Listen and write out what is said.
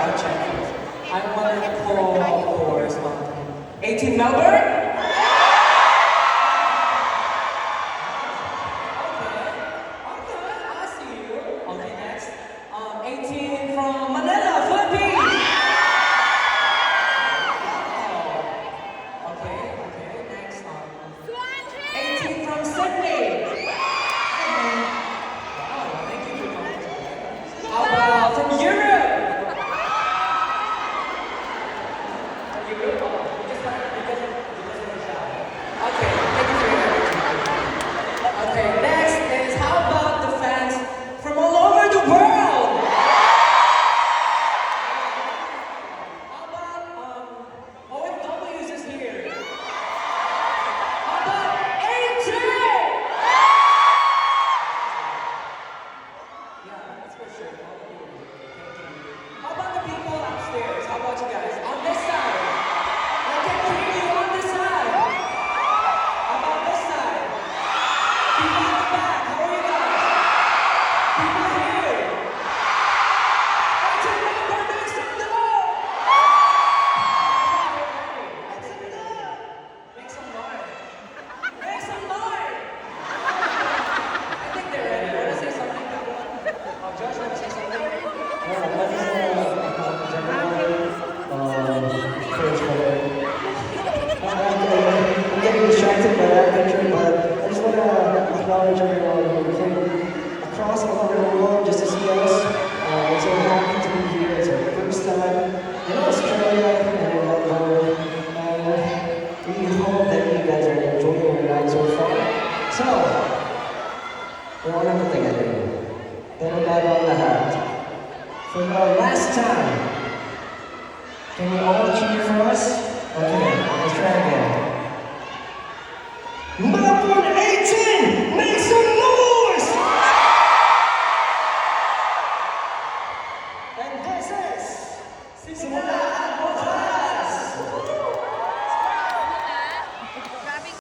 I'll check first. I want to call, of course, 18 Melbourne? Okay, I see you. Okay, next. 18 from Manila, Philippines. Okay, next. 18 from Sydney. Oh, thank you for coming. How about from Europe? Europe? Oh, because of the show. Okay, thank you for your energy. Okay, next is how about the fans from all over the world? How about OFWs is here? How about AJ? Yeah, that's for sure. All of you. Thank you. How about the people upstairs? How about you guys? On this side. I can hear you on this side. How about this side? People in the back. How are you guys? People here. AJ Member, make some noise. Make some noise. Make some noise. Make some noise. I think they're ready. Want to say something? Josh, want to say something? I'm getting distracted by that picture, but I just want to acknowledge everyone who came across all over the world just to see us. We're so happy to be here. It's our first time in Australia and in Melbourne, and we hope that you guys are enjoying your ride so far. So, we're on ito together. Pero bago ang lahat, for the last time, can we all cheer for us? Okay, let's try again. Melbourne